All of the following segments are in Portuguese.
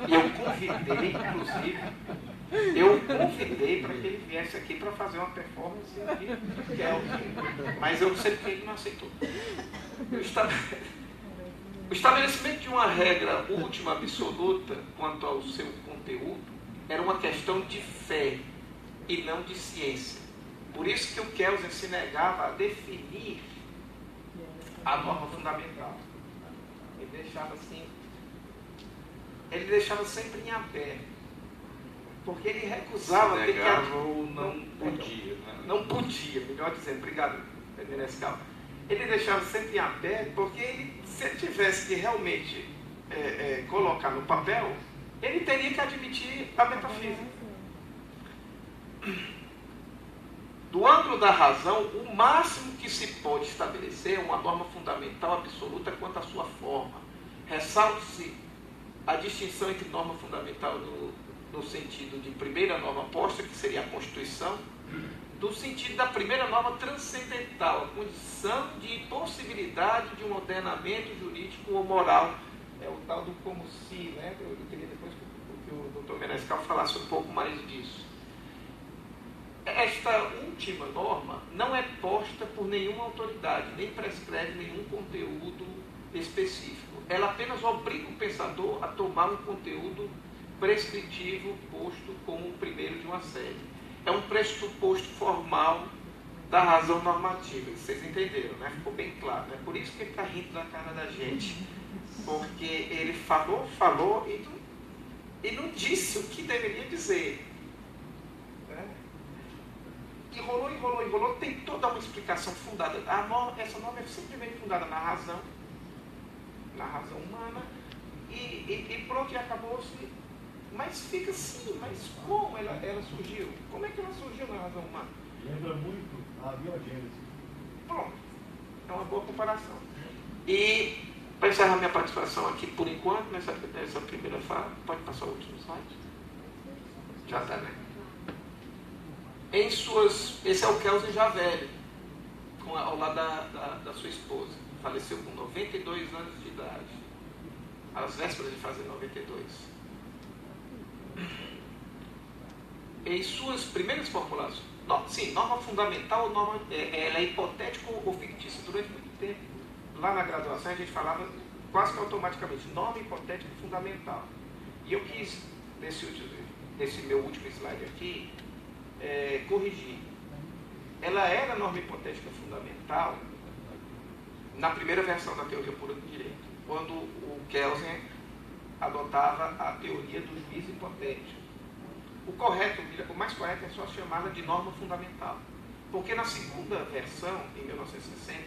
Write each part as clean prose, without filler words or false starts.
E eu convidei para que ele viesse aqui para fazer uma performance aqui, mas eu não sei porque ele não aceitou. O estabelecimento de uma regra última, absoluta, quanto ao seu conteúdo, era uma questão de fé e não de ciência. Por isso que o Kelsen se negava a definir a norma fundamental. Ele deixava sempre em aberto. Porque ele recusava... Se negava ou não podia. Né? Não podia, melhor dizendo. Obrigado, Menescal. Ele deixava sempre em aberto, porque se ele tivesse que realmente colocar no papel, ele teria que admitir a metafísica. Do ângulo da razão, o máximo que se pode estabelecer é uma norma fundamental absoluta quanto à sua forma. Ressalta-se a distinção entre norma fundamental no sentido de primeira norma posta, que seria a Constituição, do sentido da primeira norma transcendental, a condição de impossibilidade de um ordenamento jurídico ou moral. É o tal do como se, né? Eu queria depois que o Dr. Menescal falasse um pouco mais disso. Esta última norma não é posta por nenhuma autoridade, nem prescreve nenhum conteúdo específico. Ela apenas obriga o pensador a tomar um conteúdo prescritivo posto como o primeiro de uma série. É um pressuposto formal da razão normativa. Vocês entenderam, né? Ficou bem claro. É por isso que ele está rindo da cara da gente. Porque ele falou e não disse o que deveria dizer. Enrolou, tentou dar uma explicação fundada. Essa norma é simplesmente fundada na razão humana, e pronto, e acabou-se. Mas fica assim, mas como ela surgiu? Como é que ela surgiu na razão humana? Lembra muito a biogênese. Pronto, é uma boa comparação. E, para encerrar minha participação aqui, por enquanto, nessa primeira fala, pode passar o último slide? Já está, né? Esse é o Kelsen já velho, ao lado da sua esposa. Faleceu com 92 anos de idade, às vésperas de fazer 92. Em suas primeiras formulações, norma fundamental, ela é hipotética ou fictícia. Durante muito tempo, lá na graduação, a gente falava quase que automaticamente, norma hipotética fundamental. E eu quis, nesse meu último slide aqui, corrigir. Ela era norma hipotética fundamental na primeira versão da teoria pura do direito, quando o Kelsen adotava a teoria do juiz hipotético. O mais correto é só chamá-la de norma fundamental, porque na segunda versão, em 1960,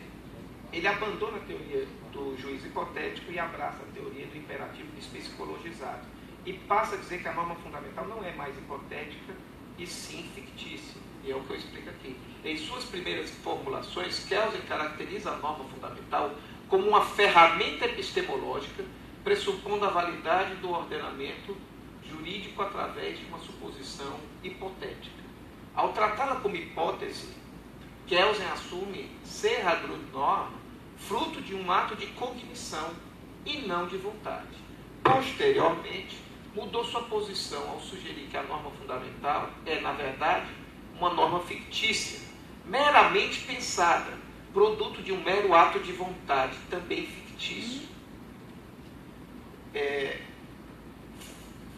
ele abandona a teoria do juiz hipotético e abraça a teoria do imperativo despsicologizado, e passa a dizer que a norma fundamental não é mais hipotética, e sim fictícia, e é o que eu explico aqui. Em suas primeiras formulações, Kelsen caracteriza a norma fundamental como uma ferramenta epistemológica, pressupondo a validade do ordenamento jurídico através de uma suposição hipotética. Ao tratá-la como hipótese, Kelsen assume ser a Grundnorm fruto de um ato de cognição e não de vontade. Posteriormente, mudou sua posição ao sugerir que a norma fundamental é, na verdade, uma norma fictícia, meramente pensada, produto de um mero ato de vontade, também fictício.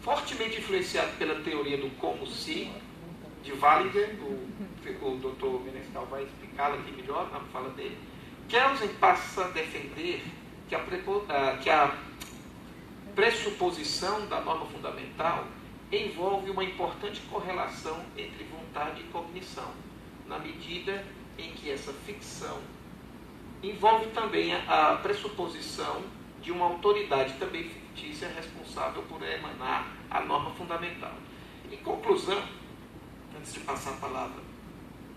Fortemente influenciado pela teoria do como se, de Wallinger, o Dr. Menescal vai explicá-la aqui melhor na fala dele, Kelsen passa a defender que a pressuposição da norma fundamental envolve uma importante correlação entre vontade e cognição, na medida em que essa ficção envolve também a pressuposição de uma autoridade também fictícia responsável por emanar a norma fundamental. Em conclusão, antes de passar a palavra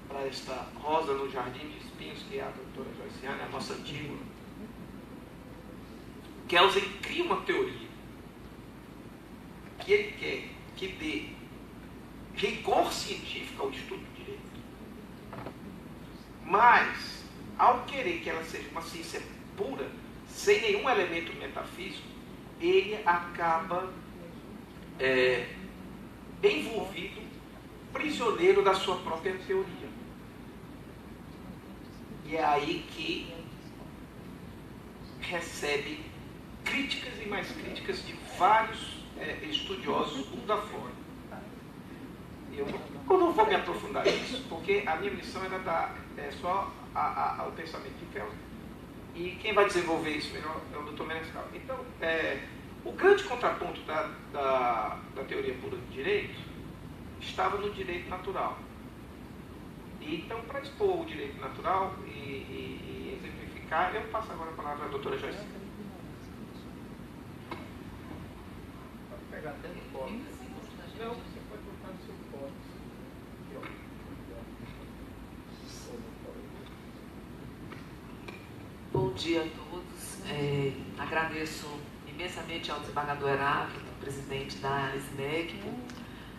para esta rosa no jardim de espinhos, que é a doutora Joyciane, a nossa antiga, Kelsen cria uma teoria que ele quer que dê rigor científico ao estudo do direito, mas, ao querer que ela seja uma ciência pura, sem nenhum elemento metafísico, ele acaba envolvido, prisioneiro da sua própria teoria. E é aí que recebe críticas e mais críticas de vários estudiosos mundo afora. Eu não vou me aprofundar nisso, porque a minha missão era dar só ao pensamento de Fels. E quem vai desenvolver isso melhor é o Dr. Menescal. Então, o grande contraponto da teoria pura do direito estava no direito natural. E, então, para expor o direito natural e exemplificar, eu passo agora a palavra à doutora Joyce. Pode pegar até no colo. Não, você pode botar no seu colo. Bom dia a todos. Agradeço imensamente ao desembargador Heráclito, presidente da SMEC, por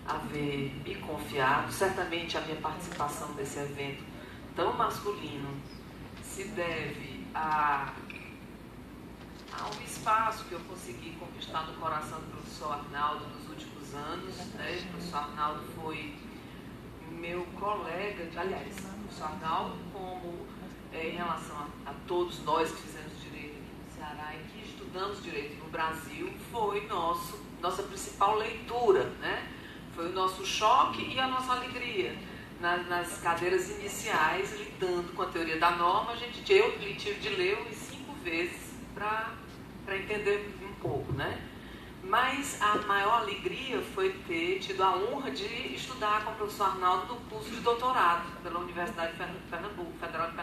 haver me confiado. Certamente a minha participação nesse evento tão masculino se deve ao espaço que eu consegui conquistar no coração do professor Arnaldo nos últimos anos. O professor Arnaldo foi meu colega, aliás, o professor Arnaldo, como em relação a todos nós que fizemos direito aqui no Ceará e que estudamos direito no Brasil, foi nossa principal leitura, né? Foi o nosso choque e a nossa alegria. Nas cadeiras iniciais, lidando com a teoria da norma, eu tive de ler 5 vezes para entender um pouco, né? Mas a maior alegria foi ter tido a honra de estudar com o professor Arnaldo no curso de doutorado pela Universidade Federal de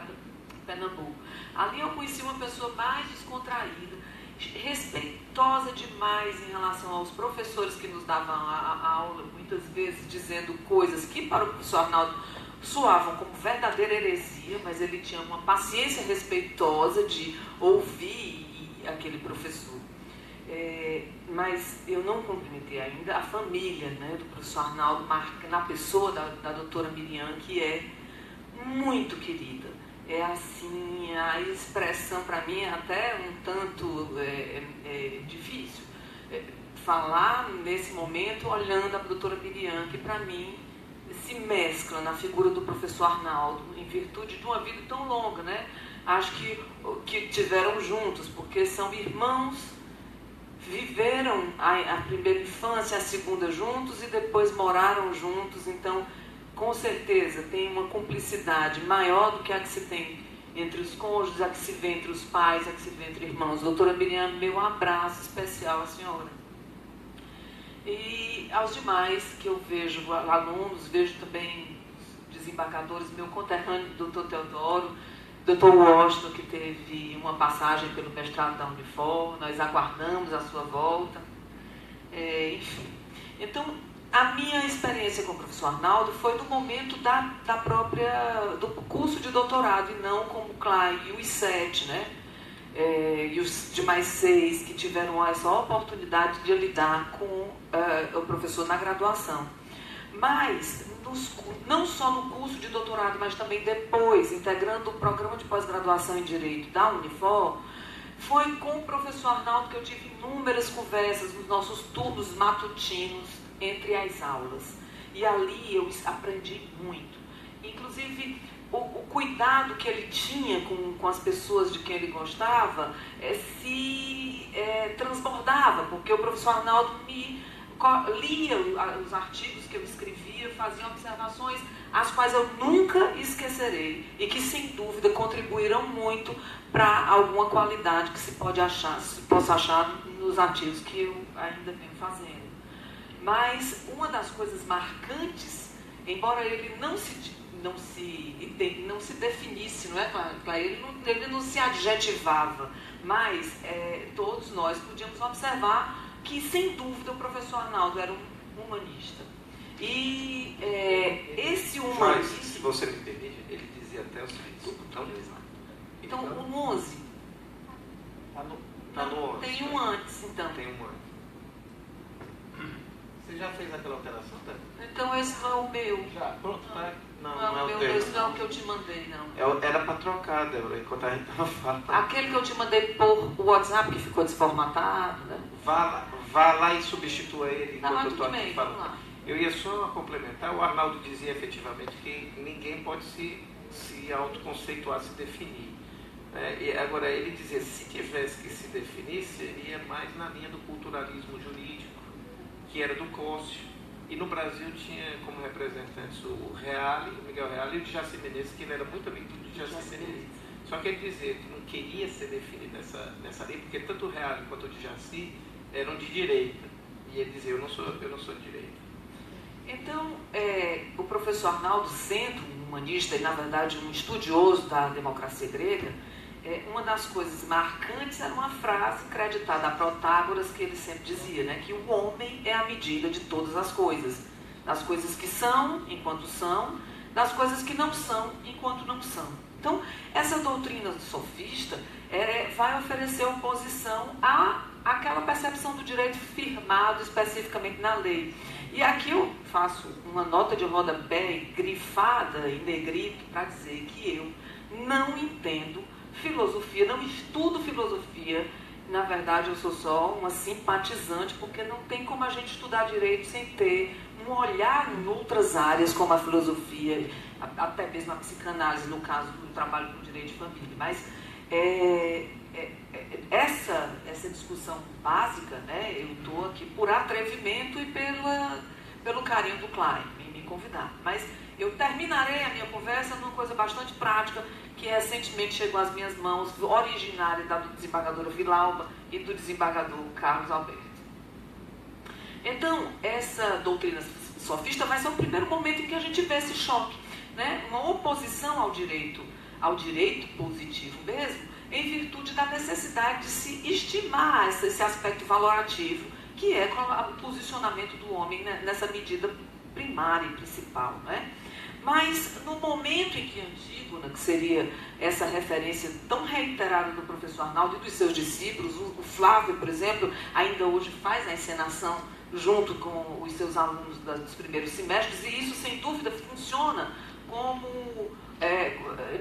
Pernambuco. Ali eu conheci uma pessoa mais descontraída, respeitosa demais em relação aos professores que nos davam a aula, muitas vezes dizendo coisas que para o professor Arnaldo soavam como verdadeira heresia, mas ele tinha uma paciência respeitosa de ouvir aquele professor. Mas eu não cumprimentei ainda a família, né, do professor Arnaldo, na pessoa da doutora Miriam, que é muito querida. É assim, a expressão para mim é até um tanto difícil. Falar nesse momento olhando a doutora Miriam, que para mim se mescla na figura do professor Arnaldo, em virtude de uma vida tão longa, né? Acho que tiveram juntos, porque são irmãos, viveram a primeira infância, a segunda juntos e depois moraram juntos, então com certeza tem uma cumplicidade maior do que a que se tem entre os cônjuges, a que se vê entre os pais, a que se vê entre irmãos. Doutora Miriam, meu abraço especial à senhora. E aos demais que eu vejo, alunos, vejo também desembargadores, meu conterrâneo, doutor Teodoro, doutor Washington, que teve uma passagem pelo mestrado da Unifor, nós aguardamos a sua volta. Enfim. Então, a minha experiência com o professor Arnaldo foi no momento do curso de doutorado, e não como o Clay e os 7, né? E os demais 6 que tiveram essa oportunidade de lidar com o professor na graduação. Mas, não só no curso de doutorado, mas também depois, integrando o programa de pós-graduação em Direito da Unifor, foi com o professor Arnaldo que eu tive inúmeras conversas nos nossos turnos matutinos entre as aulas. E ali eu aprendi muito. Inclusive, o cuidado que ele tinha com as pessoas de quem ele gostava se transbordava, porque o professor Arnaldo lia os artigos que eu escrevia, fazia observações as quais eu nunca esquecerei e que sem dúvida contribuíram muito para alguma qualidade que se possa achar nos artigos que eu ainda venho fazendo. Mas uma das coisas marcantes, embora ele não se definisse, não é, ele não se adjetivava, mas todos nós podíamos observar que, sem dúvida, o professor Arnaldo era um humanista. E esse humanismo... Mas, se você me permite, ele dizia até o seguinte, então o 11... Tá no 11. Tem um antes, então. Tem um antes. Você já fez aquela alteração, tá? Então esse não é o meu. Já, pronto, tá? Não é o meu, teu. esse não é é o que eu te mandei, não. Era para trocar, Débora, enquanto a gente estava falando. Aquele que eu te mandei por WhatsApp, que ficou desformatado, né? Vá lá e substitua ele enquanto eu estou aqui bem, falando. vamos lá. Eu ia só complementar, o Arnaldo dizia efetivamente que ninguém pode se autoconceituar, se definir. E agora, ele dizia, se tivesse que se definir, seria mais na linha do culturalismo jurídico, que era do Cócio. E no Brasil tinha como representantes o Miguel Reale e o Djaci Menezes, que ele era muito amigo do Djaci Menezes. Só que ele dizia que não queria ser definido nessa lei, porque tanto o Reale quanto o Djaci eram de direita. E ele dizia, eu não sou de direita. Então, o professor Arnaldo, sendo um humanista e, na verdade, um estudioso da democracia grega, uma das coisas marcantes era uma frase creditada a Protágoras, que ele sempre dizia, né, que o homem é a medida de todas as coisas. Das coisas que são, enquanto são, das coisas que não são, enquanto não são. Então, essa doutrina sofista vai oferecer oposição àquela percepção do direito firmado especificamente na lei. E aqui eu faço uma nota de rodapé grifada em negrito para dizer que eu não entendo filosofia, não estudo filosofia. Na verdade, eu sou só uma simpatizante, porque não tem como a gente estudar direito sem ter um olhar em outras áreas, como a filosofia, até mesmo a psicanálise, no caso do trabalho com direito de família. Mas essa discussão básica, né, eu estou aqui por atrevimento e pelo carinho do Klein em me convidar. Mas eu terminarei a minha conversa numa coisa bastante prática, que recentemente chegou às minhas mãos, originária da desembargadora Vilauba e do desembargador Carlos Alberto. Então, essa doutrina sofista vai ser o primeiro momento em que a gente vê esse choque, né? Uma oposição ao direito positivo mesmo, em virtude da necessidade de se estimar esse aspecto valorativo, que é o posicionamento do homem nessa medida primária e principal, né? Mas no momento em que Antígona, que seria essa referência tão reiterada do professor Arnaldo e dos seus discípulos, o Flávio, por exemplo, ainda hoje faz a encenação junto com os seus alunos dos primeiros semestres, e isso, sem dúvida, funciona como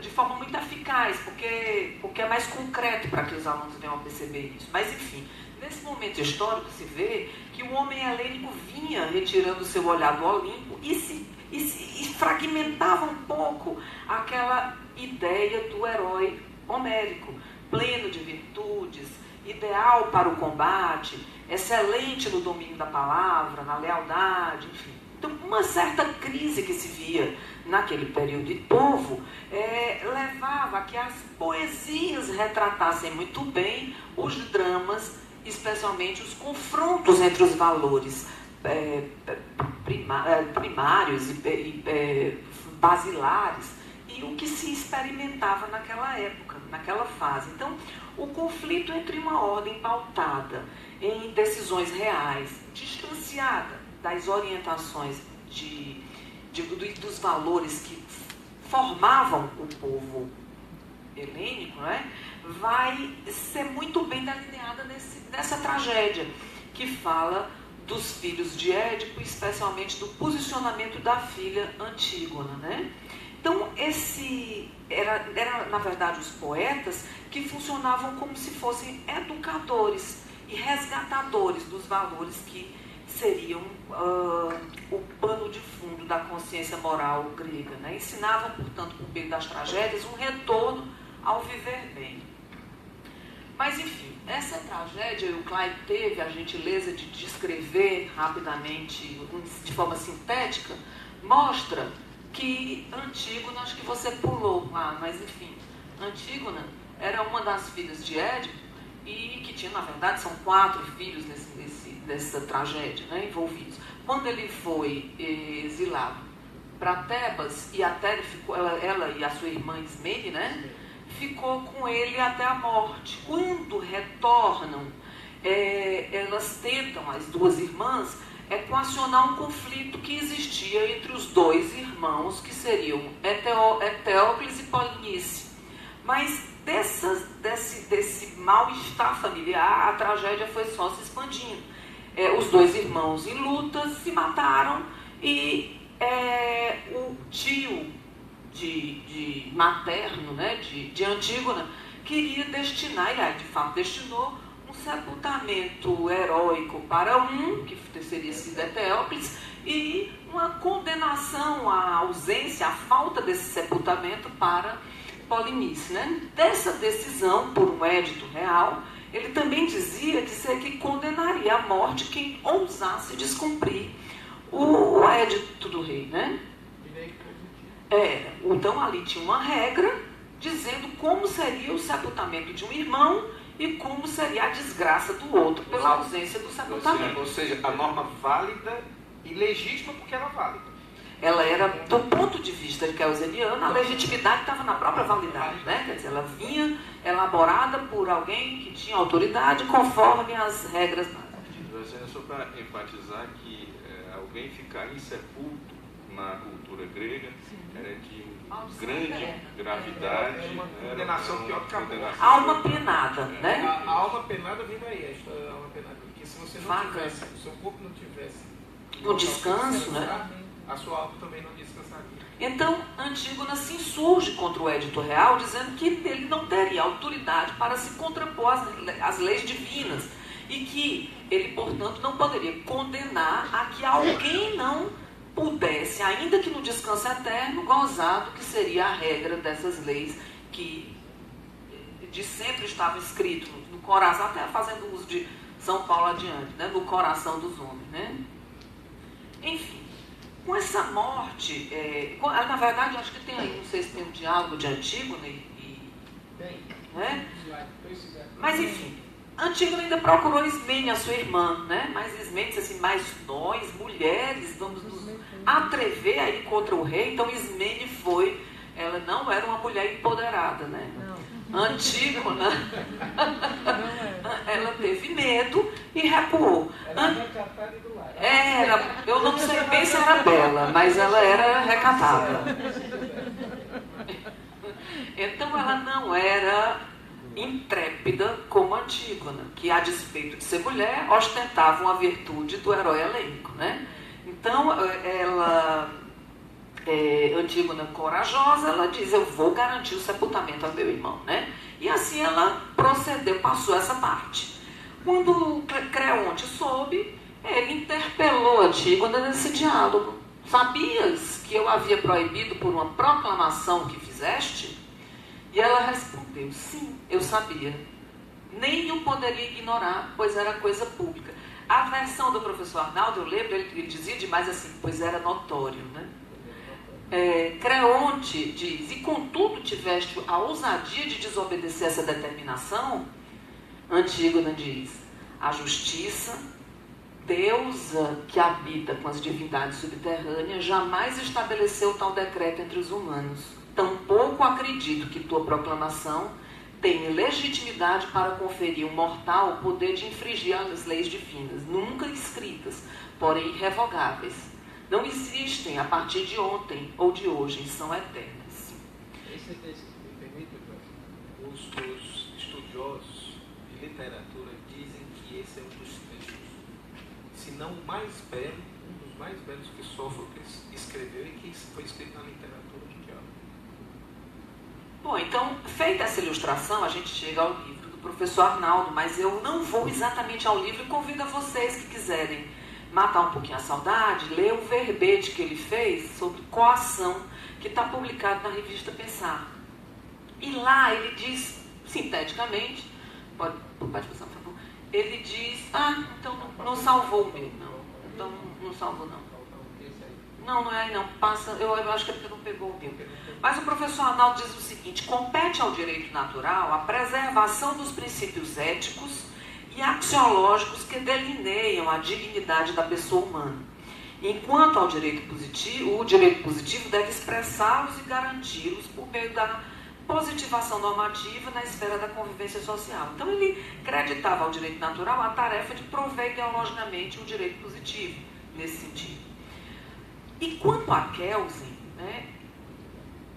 de forma muito eficaz, porque é mais concreto para que os alunos venham a perceber isso. Mas, enfim, nesse momento histórico se vê que o homem helênico vinha retirando o seu olhar do Olimpo e fragmentava um pouco aquela ideia do herói homérico, pleno de virtudes, ideal para o combate, excelente no domínio da palavra, na lealdade, enfim. Então, uma certa crise que se via naquele período de povo levava a que as poesias retratassem muito bem os dramas, especialmente os confrontos entre os valores primários e basilares e o que se experimentava naquela época, naquela fase. Então, o conflito entre uma ordem pautada em decisões reais, distanciada das orientações dos valores que formavam o povo helênico, né, vai ser muito bem delineada nessa tragédia, que fala dos filhos de Édipo, especialmente do posicionamento da filha Antígona, né? Então, era, na verdade, os poetas que funcionavam como se fossem educadores e resgatadores dos valores que seriam o pano de fundo da consciência moral grega, né? Ensinavam, portanto, por meio das tragédias, um retorno ao viver bem. Mas, enfim, essa tragédia, o Klein teve a gentileza de descrever rapidamente, de forma sintética, mostra que Antígona, acho que você pulou lá, mas enfim, Antígona era uma das filhas de Édipo e que tinha, na verdade, são 4 filhos dessa tragédia, né, envolvidos. Quando ele foi exilado para Tebas, e até ela e a sua irmã Ismene, né, ficou com ele até a morte. Quando retornam, elas tentam, as duas irmãs, equacionar um conflito que existia entre os 2 irmãos, que seriam Eteócles e Polinice. Mas desse mal-estar familiar, a tragédia foi só se expandindo. Os 2 irmãos em lutas se mataram e o tio materno, né, de Antígona, queria destinar, e de fato destinou, um sepultamento heróico para um, que teria sido Eteócles, e uma condenação à ausência, à falta desse sepultamento para Polinice, né? Dessa decisão, por um édito real, ele também dizia que condenaria à morte quem ousasse descumprir o édito do rei, né? Então ali tinha uma regra dizendo como seria o sepultamento de um irmão e como seria a desgraça do outro pela ausência do sepultamento. Ou seja, a norma válida e legítima porque era válida. Ela era, do ponto de vista kelseniano, a legitimidade estava na própria validade, né? Quer dizer, ela vinha elaborada por alguém que tinha autoridade conforme as regras. Só para enfatizar que alguém ficar insepulto na cultura grega era de grande gravidade. Era uma condenação pior que a morte. Alma penada, né? A alma penada vem daí, a história da alma penada. Porque se você não tivesse, o seu corpo não tivesse no descanso, né? A sua alma também não descansaria. Então, Antígona se insurge contra o édito real, dizendo que ele não teria autoridade para se contrapor às leis divinas e que ele, portanto, não poderia condenar a que alguém não pudesse, ainda que no descanso eterno, gozar do que seria a regra dessas leis que de sempre estava escrito no coração, até fazendo uso de São Paulo adiante, né? No coração dos homens, né? Enfim, com essa morte, na verdade, eu acho que tem aí, não sei se tem um diálogo de Antígona né? Mas enfim, Antígona ainda procurou Ismênia, a sua irmã, né? Mas Ismênia disse assim, mas nós, mulheres, vamos nos atrever a ir contra o rei. Então Ismênia ela não era uma mulher empoderada, né? Antígona, ela teve medo e recuou. Eu não sei bem se era bela, mas ela era recatada. Então ela não era intrépida como Antígona, que a despeito de ser mulher, ostentava uma virtude do herói helênico, né? Então Antígona corajosa, ela diz, eu vou garantir o sepultamento ao meu irmão, né? E assim ela procedeu, passou essa parte. Quando Creonte soube, ele interpelou Antígona nesse diálogo. Sabias que eu havia proibido por uma proclamação que fizeste? E ela respondeu, sim, eu sabia. Nem o poderia ignorar, pois era coisa pública. A versão do professor Arnaldo, eu lembro, ele dizia demais assim, pois era notório, né? Creonte diz, e contudo tiveste a ousadia de desobedecer essa determinação? Antígona diz, a justiça, deusa que habita com as divindades subterrâneas, jamais estabeleceu tal decreto entre os humanos. Tampouco acredito que tua proclamação tenha legitimidade para conferir um mortal o poder de infringir as leis divinas, nunca escritas, porém irrevogáveis. Não existem a partir de ontem ou de hoje, são eternas. Os estudiosos de literatura dizem que esse é um dos textos, se não o mais belo, um dos mais belos que Sófocles escreveu e que foi escrito na literatura mundial. Bom, então, feita essa ilustração, a gente chega ao livro do professor Arnaldo, mas eu não vou exatamente ao livro e convido a vocês que quiserem matar um pouquinho a saudade, ler o verbete que ele fez sobre coação, que está publicado na revista Pensar. E lá ele diz, sinteticamente, pode passar, por favor, ele diz, então não salvou o meu, não. Então não salvou, não. Não é aí, não. Passa, eu acho que é porque não pegou o meu. Mas o professor Arnaldo diz o seguinte, compete ao direito natural a preservação dos princípios éticos e axiológicos que delineiam a dignidade da pessoa humana. Enquanto ao direito positivo, o direito positivo deve expressá-los e garanti-los por meio da positivação normativa na esfera da convivência social. Então ele creditava ao direito natural a tarefa de prover ideologicamente um direito positivo, nesse sentido. E quanto a Kelsen, né,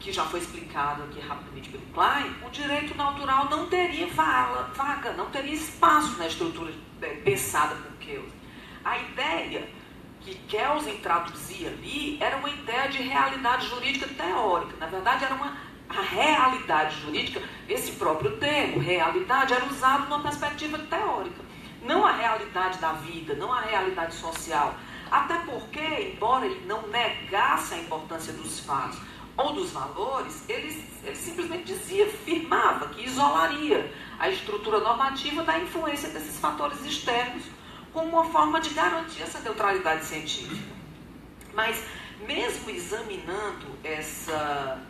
que já foi explicado aqui rapidamente pelo Klein, o direito natural não teria vaga, não teria espaço na estrutura pensada por Kelsen. A ideia que Kelsen traduzia ali era uma ideia de realidade jurídica teórica. Na verdade, era a realidade jurídica, esse próprio termo, realidade, era usado numa perspectiva teórica. Não a realidade da vida, não a realidade social. Até porque, embora ele não negasse a importância dos fatos ou dos valores, ele simplesmente afirmava que isolaria a estrutura normativa da influência desses fatores externos como uma forma de garantir essa neutralidade científica. Mas, mesmo examinando essa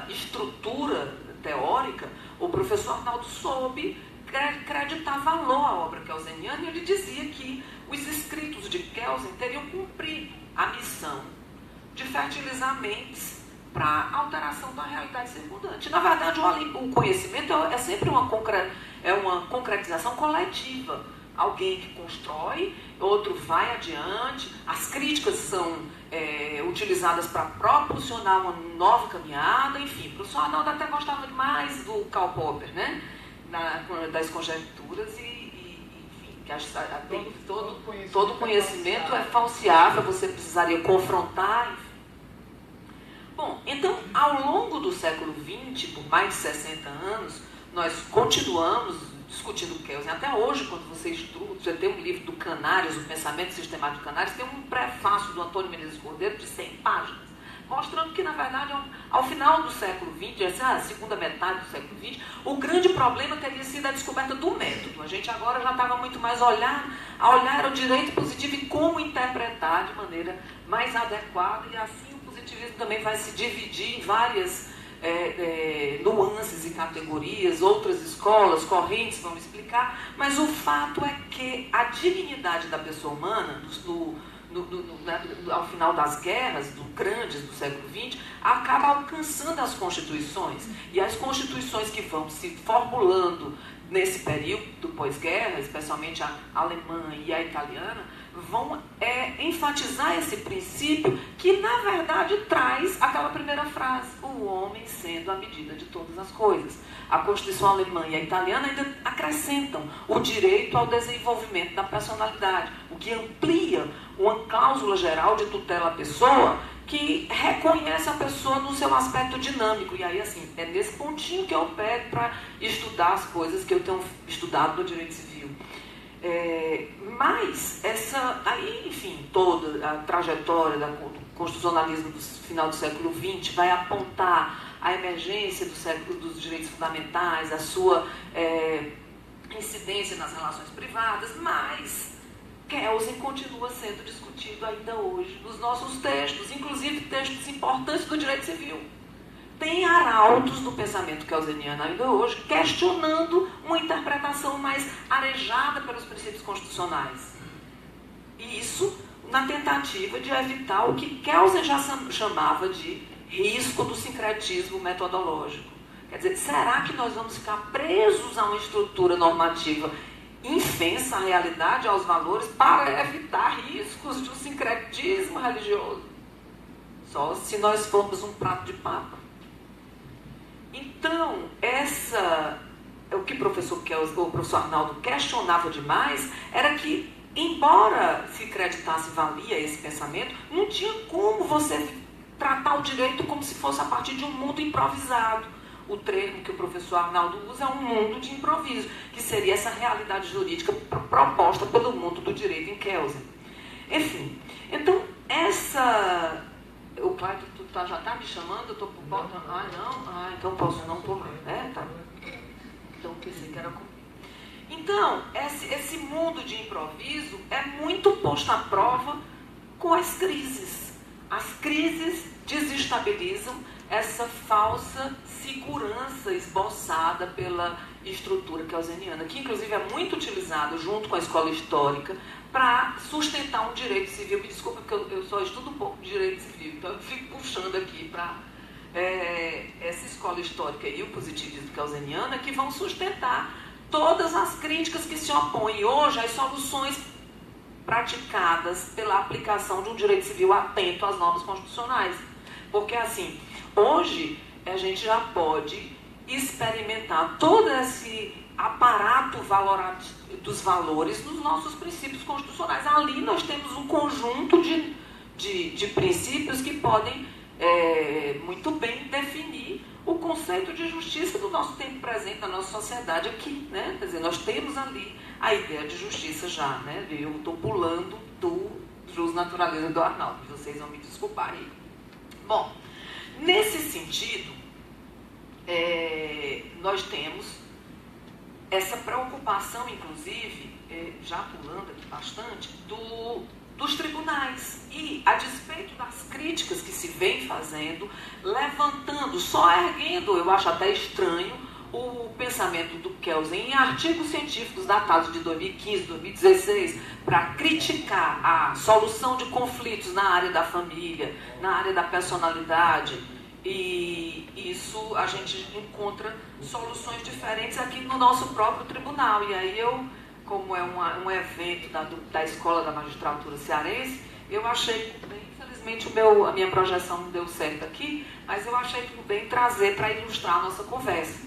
estrutura teórica, o professor Arnaldo soube acreditar valor à obra kelseniana e ele dizia que os escritos de Kelsen teriam cumprido a missão de fertilizar mentes para a alteração da realidade circundante. Na verdade, o conhecimento é sempre uma concretização coletiva. Alguém que constrói, outro vai adiante, as críticas são utilizadas para propulsionar uma nova caminhada, enfim. O professor Arnaldo até gostava demais do Karl Popper, né? Das conjecturas enfim, que todo conhecimento é falseável, você precisaria confrontar, enfim. Bom, então, ao longo do século XX, por mais de 60 anos, nós continuamos discutindo Kelsen. Até hoje, quando você estuda, você tem um livro do Canários, o Pensamento Sistemático do Canários, tem um prefácio do Antônio Menezes Cordeiro de 100 páginas, mostrando que, na verdade, ao final do século XX, a segunda metade do século XX, o grande problema teria sido a descoberta do método. A gente agora já estava muito mais a olhar era o direito positivo e como interpretar de maneira mais adequada, e assim o positivismo também vai se dividir em várias nuances e categorias, outras escolas, correntes vão explicar, mas o fato é que a dignidade da pessoa humana, ao final das guerras grandes do século XX, acaba alcançando as constituições. E as constituições que vão se formulando nesse período do pós-guerra, especialmente a alemã e a italiana, vão enfatizar esse princípio que, na verdade, traz aquela primeira frase: o homem sendo a medida de todas as coisas. A Constituição alemã e a italiana ainda acrescentam o direito ao desenvolvimento da personalidade, o que amplia uma cláusula geral de tutela à pessoa que reconhece a pessoa no seu aspecto dinâmico. E aí, assim, é nesse pontinho que eu pego para estudar as coisas que eu tenho estudado no direito civil. Mas enfim, toda a trajetória do constitucionalismo do final do século XX vai apontar a emergência dos direitos fundamentais, a sua incidência nas relações privadas, mas Kelsen continua sendo discutido ainda hoje nos nossos textos, inclusive textos importantes do direito civil. Tem arautos do pensamento kelseniano ainda hoje questionando uma interpretação mais arejada pelos princípios constitucionais. E isso na tentativa de evitar o que Kelsen já chamava de risco do sincretismo metodológico. Quer dizer, será que nós vamos ficar presos a uma estrutura normativa infensa à realidade, aos valores, para evitar riscos de um sincretismo religioso? Só se nós formos um prato de papa. Então, o que o professor Arnaldo questionava demais era que, embora se acreditasse valia esse pensamento, não tinha como você tratar o direito como se fosse a partir de um mundo improvisado. O termo que o professor Arnaldo usa é um mundo de improviso, que seria essa realidade jurídica proposta pelo mundo do direito em Kelsen. Enfim, então o Cláudio, já está me chamando? Eu estou por volta? Não? Então posso não por... tá. Então pensei que era... Então, esse mundo de improviso é muito posto à prova com as crises. As crises desestabilizam essa falsa segurança esboçada pela estrutura kelseniana, que inclusive é muito utilizada junto com a escola histórica para sustentar um direito civil. Me desculpa, porque eu só estudo um pouco de direito civil, então eu fico puxando aqui para essa escola histórica e o positivismo kelseniano, que vão sustentar todas as críticas que se opõem hoje às soluções praticadas pela aplicação de um direito civil atento às normas constitucionais. Porque, assim, hoje a gente já pode experimentar todo esse aparato dos valores nos nossos princípios constitucionais. Ali nós temos um conjunto de princípios que podem muito bem definir o conceito de justiça do nosso tempo presente, da nossa sociedade aqui, né? Quer dizer, nós temos ali a ideia de justiça já, né? Eu estou pulando do jus naturalismo do Arnaldo, vocês vão me desculpar aí. Bom, nesse sentido, nós temos essa preocupação, inclusive, já pulando aqui bastante, dos tribunais. E, a despeito das críticas que se vem fazendo, levantando, só erguendo, eu acho até estranho, o pensamento do Kelsen em artigos científicos datados de 2015, 2016, para criticar a solução de conflitos na área da família, na área da personalidade. E isso a gente encontra soluções diferentes aqui no nosso próprio tribunal. E aí como é um evento da Escola da Magistratura Cearense, eu achei por bem, infelizmente a minha projeção não deu certo aqui, mas eu achei por bem trazer para ilustrar a nossa conversa.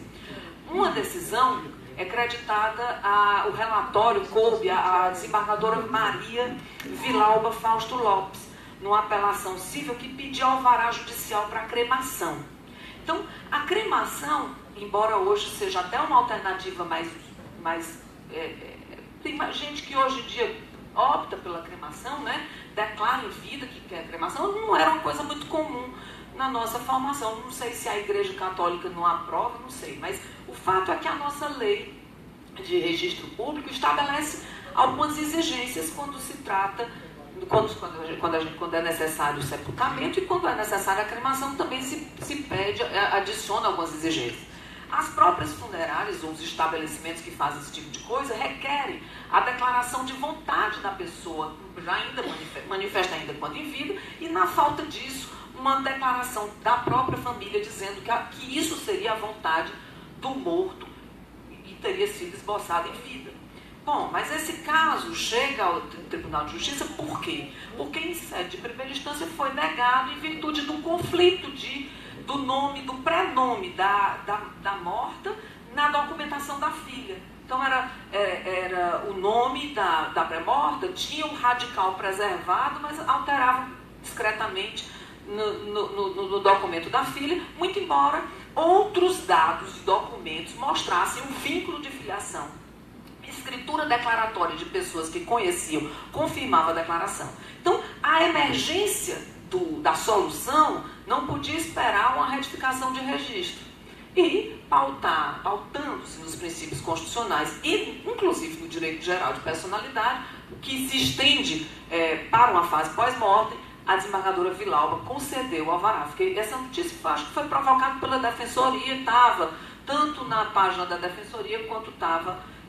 Uma decisão é creditada o relatório coube à desembargadora Maria Vilauba Fausto Lopes, numa apelação civil que pediu alvará judicial para cremação. Então, a cremação, embora hoje seja até uma alternativa tem gente que hoje em dia opta pela cremação, né? Declara em vida que quer cremação, não era uma coisa muito comum na nossa formação. Não sei se a Igreja Católica não aprova, não sei, mas o fato é que a nossa lei de registro público estabelece algumas exigências quando se trata, quando é necessário o sepultamento, e quando é necessária a cremação também se pede, adiciona algumas exigências. As próprias funerárias ou os estabelecimentos que fazem esse tipo de coisa requerem a declaração de vontade da pessoa, já ainda manifesta ainda quando em vida, e na falta disso, uma declaração da própria família dizendo que isso seria a vontade do morto e teria sido esboçado em vida. Bom, mas esse caso chega ao Tribunal de Justiça por quê? Porque em sede de primeira instância foi negado em virtude do conflito do nome, do prenome da morta na documentação da filha. Então era o nome da pré-morta, tinha o radical preservado, mas alterava discretamente no documento da filha, muito embora outros dados e documentos mostrassem um vínculo de filiação. Escritura declaratória de pessoas que conheciam confirmava a declaração. Então, a emergência da solução não podia esperar uma retificação de registro. E, pautando-se nos princípios constitucionais e, inclusive, no direito geral de personalidade, que se estende para uma fase pós-mortem, a desembargadora Vilauba concedeu o alvará. Essa notícia, acho que foi provocada pela Defensoria, estava tanto na página da Defensoria quanto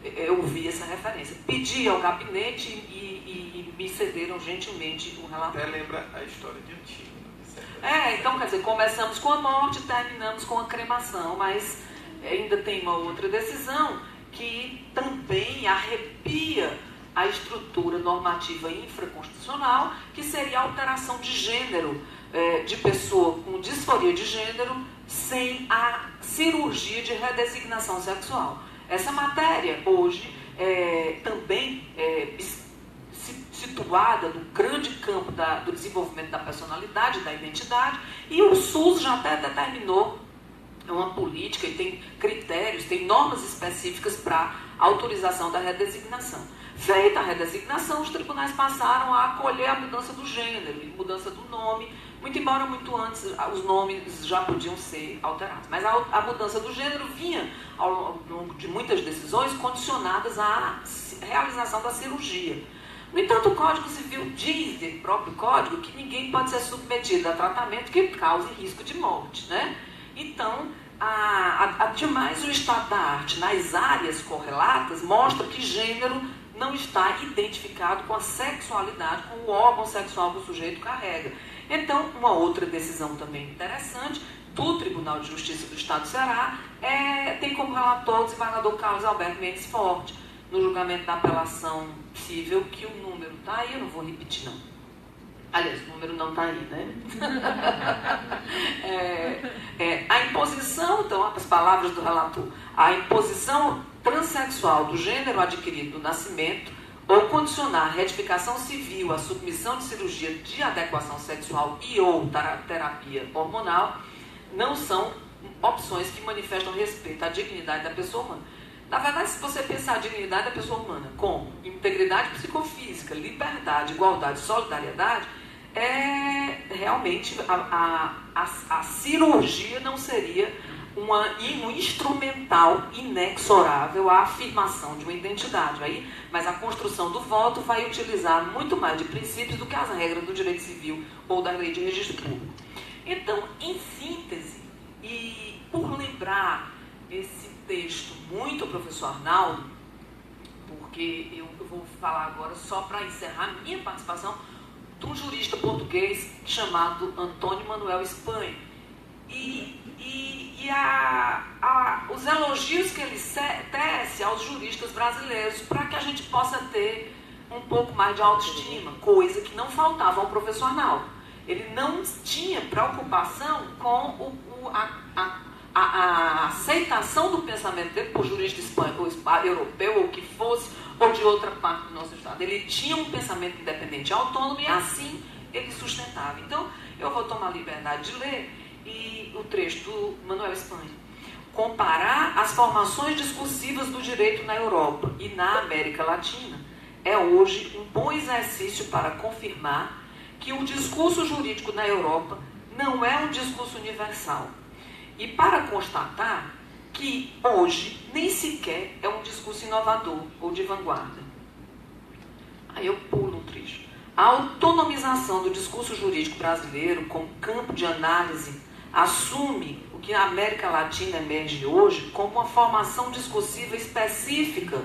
eu vi essa referência. Pedi ao gabinete e me cederam gentilmente o relatório. Até lembra a história de Antígona. Então, quer dizer, começamos com a morte e terminamos com a cremação, mas ainda tem uma outra decisão que também arrepia a estrutura normativa infraconstitucional, que seria a alteração de gênero de pessoa com disforia de gênero sem a cirurgia de redesignação sexual. Essa matéria hoje também situada no grande campo do desenvolvimento da personalidade, da identidade, e o SUS já até determinou uma política e tem critérios, tem normas específicas para autorização da redesignação. Feita a redesignação, os tribunais passaram a acolher a mudança do gênero e mudança do nome, muito embora muito antes os nomes já podiam ser alterados. Mas a mudança do gênero vinha, ao longo de muitas decisões, condicionadas à realização da cirurgia. No entanto, o Código Civil diz, o próprio Código, que ninguém pode ser submetido a tratamento que cause risco de morte, né? Então, demais, o estado da arte nas áreas correlatas mostra que gênero não está identificado com a sexualidade, com o órgão sexual que o sujeito carrega. Então, uma outra decisão também interessante do Tribunal de Justiça do Estado do Ceará tem como relator o desembargador Carlos Alberto Mendes Forte, no julgamento da apelação civil, que o número está aí, eu não vou repetir não. Aliás, o número não está aí, né? A imposição, então, as palavras do relator, a imposição transexual do gênero adquirido no nascimento ou condicionar a retificação civil à submissão de cirurgia de adequação sexual e ou terapia hormonal não são opções que manifestam respeito à dignidade da pessoa humana. Na verdade, se você pensar a dignidade da pessoa humana como integridade psicofísica, liberdade, igualdade, solidariedade, realmente a cirurgia não seria um instrumental inexorável à afirmação de uma identidade. Mas a construção do voto vai utilizar muito mais de princípios do que as regras do direito civil ou da lei de registro público. Então, em síntese, e por lembrar esse texto muito, professor Arnaldo, porque eu vou falar agora só para encerrar minha participação, de um jurista português chamado Antônio Manuel Espanha. Os elogios que ele tece aos juristas brasileiros para que a gente possa ter um pouco mais de autoestima, coisa que não faltava ao professor Arnaldo. Ele não tinha preocupação com a aceitação do pensamento dele por jurista espanhol, europeu, ou que fosse, ou de outra parte do nosso Estado. Ele tinha um pensamento independente e autônomo, e assim ele sustentava. Então, eu vou tomar a liberdade de ler o trecho do Manuel Espanha. Comparar as formações discursivas do direito na Europa e na América Latina é hoje um bom exercício para confirmar que o discurso jurídico na Europa não é um discurso universal. E para constatar que hoje nem sequer é um discurso inovador ou de vanguarda. Aí eu pulo um trecho. A autonomização do discurso jurídico brasileiro como campo de análise assume o que na América Latina emerge hoje como uma formação discursiva específica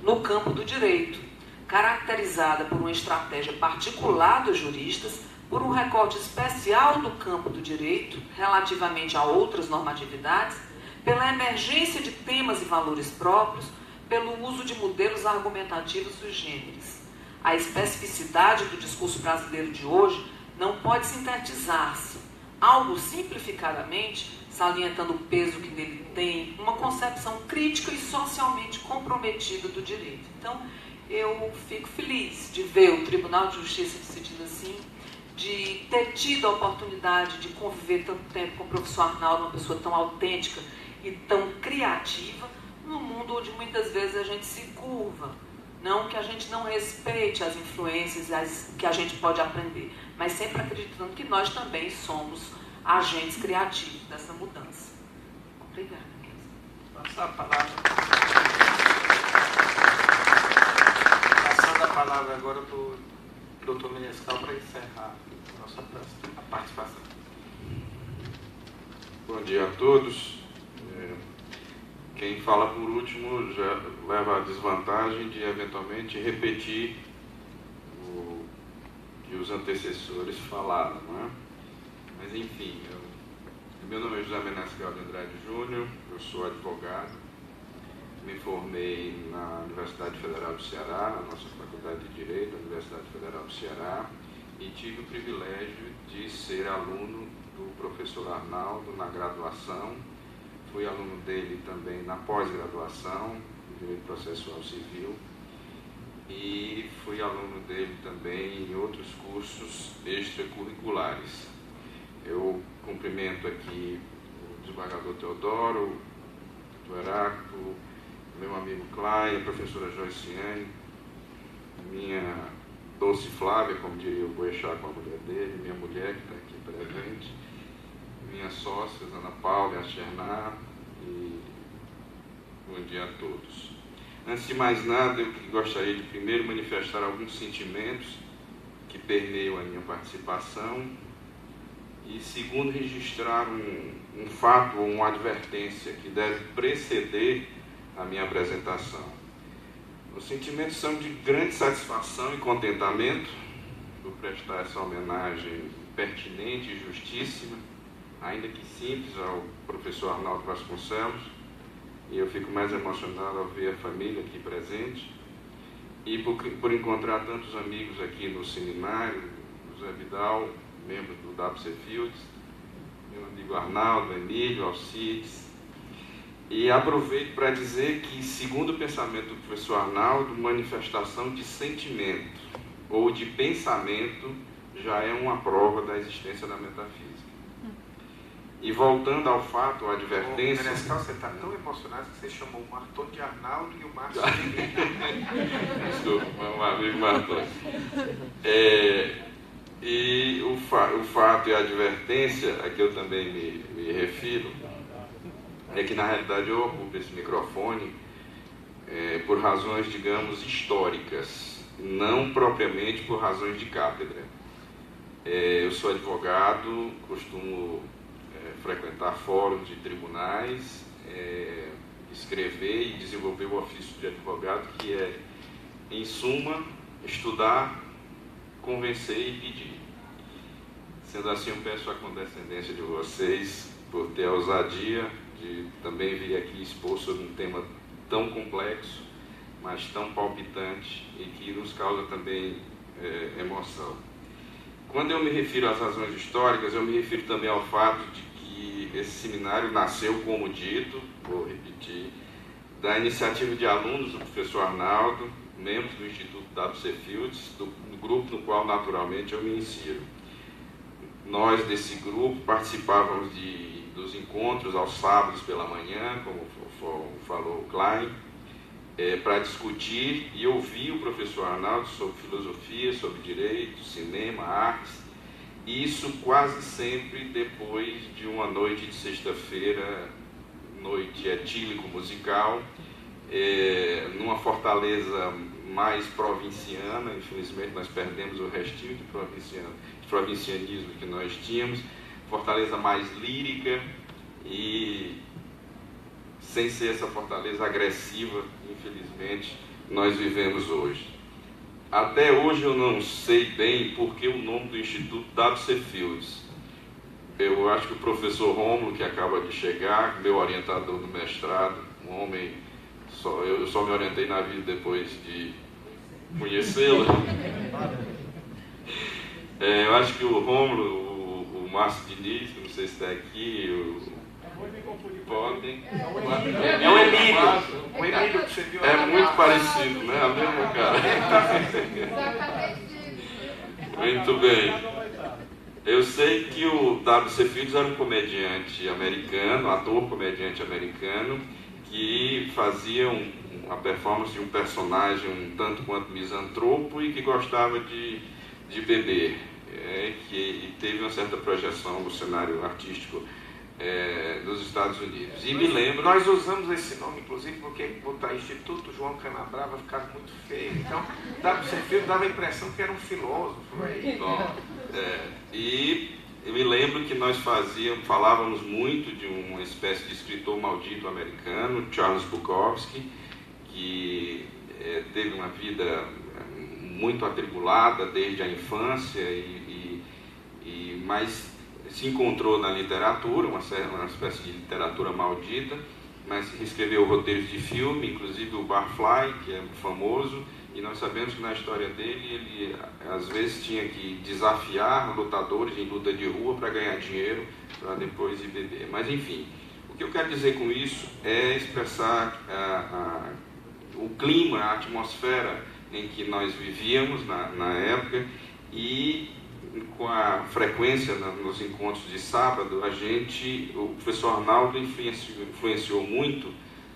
no campo do direito, caracterizada por uma estratégia particular dos juristas, por um recorte especial do campo do direito relativamente a outras normatividades, pela emergência de temas e valores próprios, pelo uso de modelos argumentativos sui generis. A especificidade do discurso brasileiro de hoje não pode sintetizar-se, algo simplificadamente, salientando o peso que nele tem, uma concepção crítica e socialmente comprometida do direito. Então, eu fico feliz de ver o Tribunal de Justiça decidindo assim, de ter tido a oportunidade de conviver tanto tempo com o professor Arnaldo, uma pessoa tão autêntica e tão criativa, num mundo onde muitas vezes a gente se curva. Não que a gente não respeite as influências que a gente pode aprender, mas sempre acreditando que nós também somos agentes criativos dessa mudança. Obrigada. Passando a palavra agora para o doutor Menescal para encerrar a nossa participação. Bom dia a todos. Quem fala por último já leva a desvantagem de eventualmente repetir o que os antecessores falaram, não é? Mas enfim, meu nome é José Menescal de Andrade Júnior, eu sou advogado, me formei na Universidade Federal do Ceará, na nossa Faculdade de Direito da Universidade Federal do Ceará, e tive o privilégio de ser aluno do professor Arnaldo na graduação. Fui aluno dele também na pós-graduação, em Direito Processual Civil, e fui aluno dele também em outros cursos extracurriculares. Eu cumprimento aqui o desembargador Teodoro, o Heráclito, meu amigo Clay, a professora Joiciane, minha doce Flávia, como diria o Boechat com a mulher dele, minha mulher que está aqui presente, minhas sócias, Ana Paula e a Xerná, e bom dia a todos. Antes de mais nada, eu gostaria de primeiro manifestar alguns sentimentos que permeiam a minha participação e segundo, registrar um fato ou uma advertência que deve preceder a minha apresentação. Os sentimentos são de grande satisfação e contentamento por prestar essa homenagem pertinente e justíssima, ainda que simples, ao professor Arnaldo Vasconcelos, e eu fico mais emocionado ao ver a família aqui presente, e por encontrar tantos amigos aqui no seminário, José Vidal, membro do WC Fields, meu amigo Arnaldo, Emílio, Alcides. E aproveito para dizer que, segundo o pensamento do professor Arnaldo, manifestação de sentimento ou de pensamento já é uma prova da existência da metafísica. E voltando ao fato, a advertência... Menescal, você está tão emocionado que você chamou o Martoni de Arnaldo e o Márcio de Emílio. Desculpa, meu amigo Martoni. E o fato e a advertência a que eu também me refiro é que, na realidade, eu ocupo esse microfone por razões, digamos, históricas, não propriamente por razões de cátedra. Eu sou advogado, costumo frequentar fóruns de tribunais, escrever e desenvolver o ofício de advogado, que é, em suma, estudar, convencer e pedir. Sendo assim, eu peço a condescendência de vocês por ter a ousadia de também vir aqui expor sobre um tema tão complexo, mas tão palpitante e que nos causa também emoção. Quando eu me refiro às razões históricas, eu me refiro também ao fato de que esse seminário nasceu, como dito, vou repetir, da iniciativa de alunos do professor Arnaldo, membros do Instituto W.C. Fields, do grupo no qual naturalmente eu me insiro. Nós desse grupo participávamos dos encontros aos sábados pela manhã, como falou o Klein, para discutir e ouvir o professor Arnaldo sobre filosofia, sobre direito, cinema, artes, isso quase sempre depois de uma noite de sexta-feira, noite etílico-musical, numa fortaleza mais provinciana. Infelizmente nós perdemos o restinho de provincianismo que nós tínhamos, fortaleza mais lírica e sem ser essa fortaleza agressiva, infelizmente, nós vivemos hoje. Até hoje eu não sei bem por que o nome do Instituto W.C. Fields. Eu acho que o professor Rômulo, que acaba de chegar, meu orientador do mestrado, um homem, eu só me orientei na vida depois de conhecê-lo. Eu acho que o Rômulo, o Márcio Diniz, que não sei se está aqui, podem. É o Emílio. O Emílio que você viu. É muito parecido, né? A mesma cara. Muito bem. Eu sei que o W.C. Fields era um comediante americano, ator comediante americano, que fazia a performance de um personagem um tanto quanto misantropo e que gostava de beber, que teve uma certa projeção no cenário artístico dos Estados Unidos. E me lembro... Nós usamos esse nome, inclusive, porque botar Instituto João Canabrava ficava muito feio. Então, W.C. Fields dava a impressão que era um filósofo. E eu me lembro que nós falávamos muito de uma espécie de escritor maldito americano, Charles Bukowski, que teve uma vida muito atribulada desde a infância, mas se encontrou na literatura, uma espécie de literatura maldita, mas escreveu roteiros de filme, inclusive o Barfly, que é famoso, e nós sabemos que na história dele, ele às vezes tinha que desafiar lutadores em luta de rua para ganhar dinheiro, para depois ir beber. Mas enfim, o que eu quero dizer com isso é expressar o clima, a atmosfera em que nós vivíamos na época, e com a frequência nos encontros de sábado, o professor Arnaldo influenciou muito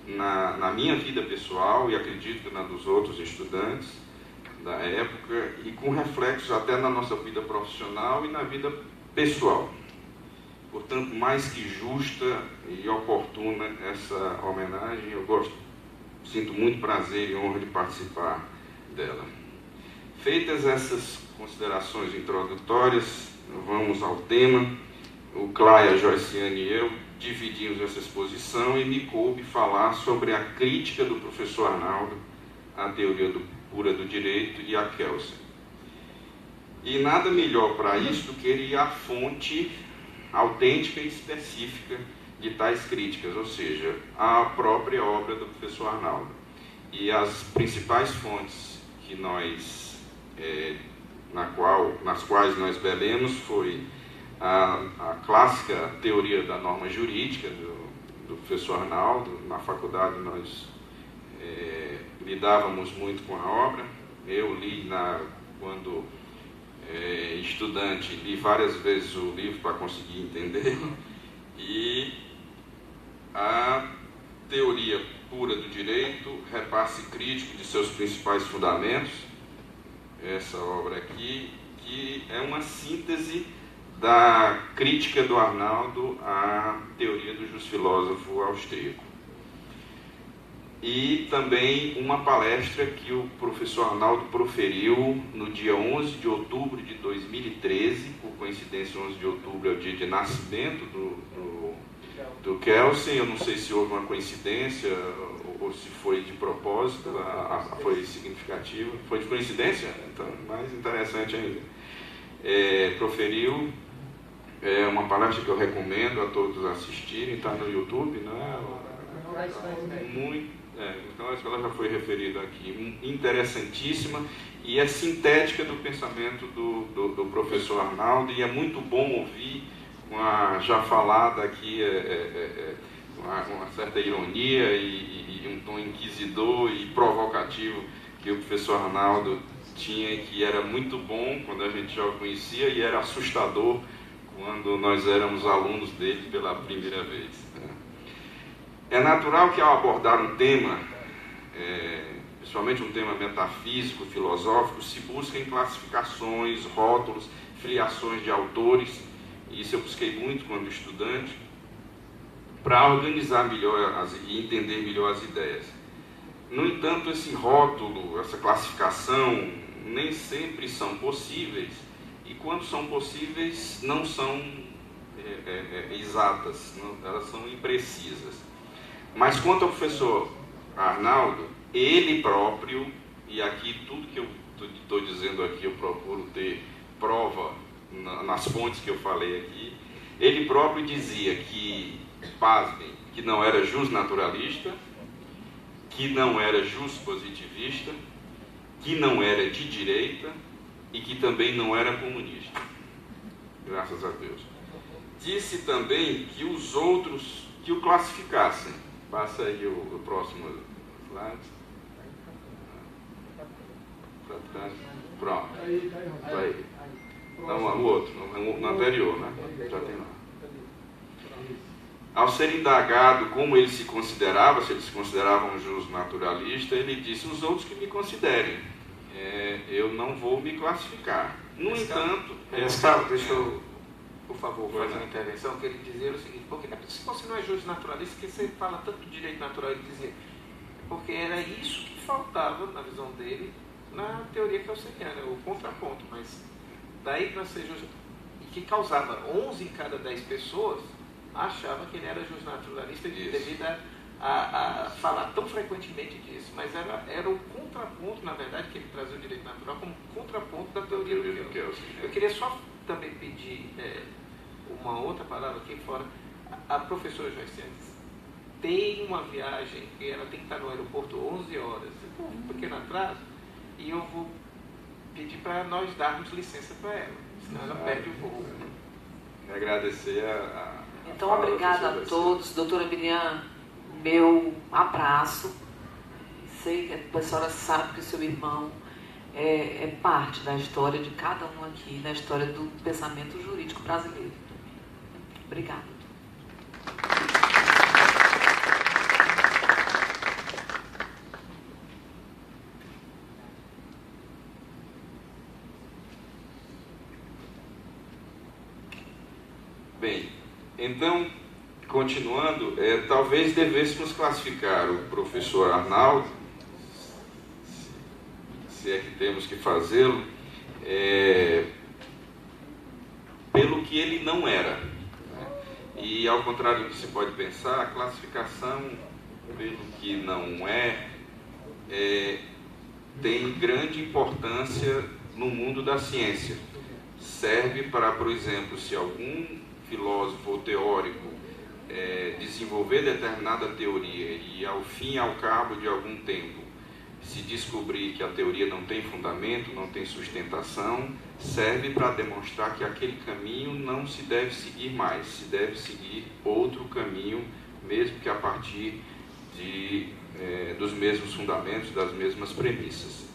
na minha vida pessoal e acredito que na dos outros estudantes da época, e com reflexos até na nossa vida profissional e na vida pessoal. Portanto, mais que justa e oportuna essa homenagem, sinto muito prazer e honra de participar dela. Feitas essas considerações introdutórias, vamos ao tema. O Clay, a Joyciane e eu dividimos essa exposição e me coube falar sobre a crítica do professor Arnaldo à teoria pura do direito e a Kelsen. E nada melhor para isso do que ir à fonte autêntica e específica de tais críticas, ou seja, a própria obra do professor Arnaldo. E as principais fontes que nas quais nós bebemos foi a clássica teoria da norma jurídica do professor Arnaldo. Na faculdade nós lidávamos muito com a obra. Eu li, quando estudante, li várias vezes o livro para conseguir entender. E a teoria pura do direito, repasse crítico de seus principais fundamentos, essa obra aqui, que é uma síntese da crítica do Arnaldo à teoria do jusfilósofo austríaco. E também uma palestra que o professor Arnaldo proferiu no dia 11 de outubro de 2013, por coincidência 11 de outubro é o dia de nascimento do Kelsen. Eu não sei se houve uma coincidência ou se foi de propósito, foi significativo. Foi de coincidência? Então, mais interessante ainda. Proferiu uma palestra que eu recomendo a todos assistirem, está no YouTube, né? Então, essa palestra já foi referida aqui, interessantíssima, e é sintética do pensamento do professor Arnaldo, e é muito bom ouvir já falada aqui uma certa ironia e um tom inquisidor e provocativo que o professor Arnaldo tinha, que era muito bom quando a gente já o conhecia e era assustador quando nós éramos alunos dele pela primeira vez. É natural que, ao abordar um tema, principalmente um tema metafísico, filosófico, se busquem classificações, rótulos, filiações de autores. Isso eu busquei muito quando estudante, para organizar melhor e entender melhor as ideias. No entanto, esse rótulo, essa classificação, nem sempre são possíveis, e quando são possíveis, não são exatas, elas são imprecisas. Mas quanto ao professor Arnaldo, ele próprio, e aqui tudo que eu estou dizendo aqui eu procuro ter prova nas fontes que eu falei aqui, ele próprio dizia que, pasmem, que não era justnaturalista, que não era justpositivista, que não era de direita e que também não era comunista. Graças a Deus. Disse também que os outros que o classificassem. Passa aí o próximo slide. Pronto. Tá aí. Não, o outro, no anterior, né? Já tem lá. Ao ser indagado como ele se considerava, se ele se considerava um justnaturalista, ele disse: os outros que me considerem, eu não vou me classificar. No entanto... Deixa eu, por favor, fazer uma intervenção, que ele dizia o seguinte: porque se você não é justnaturalista, que você fala tanto de direito natural, ele dizia, porque era isso que faltava, na visão dele, na teoria kelseniana, o contraponto, mas daí para ser justo, e que causava 11 em cada 10 pessoas achava que ele era justnaturalista devido a falar tão frequentemente disso, mas era o contraponto, na verdade, que ele trazia o direito natural como contraponto da teoria do Kelsen. Eu queria só também pedir uma outra palavra aqui fora. A professora Joyce tem uma viagem que ela tem que estar no aeroporto 11 horas, um pequeno atraso, e eu vou pedir para nós darmos licença para ela, senão ela perde o voo. Agradecer Então, obrigada a todos. Doutora Miriam, meu abraço. Sei que a senhora sabe que o seu irmão é parte da história de cada um aqui, da história do pensamento jurídico brasileiro. Obrigada. Bem, então, continuando, talvez devêssemos classificar o professor Arnaldo, se é que temos que fazê-lo, pelo que ele não era. Né? E, ao contrário do que se pode pensar, a classificação pelo que não tem grande importância no mundo da ciência. Serve para, por exemplo, se algum filósofo ou teórico desenvolver determinada teoria e, ao fim e ao cabo de algum tempo, se descobrir que a teoria não tem fundamento, não tem sustentação, serve para demonstrar que aquele caminho não se deve seguir mais, se deve seguir outro caminho, mesmo que a partir dos mesmos fundamentos, das mesmas premissas.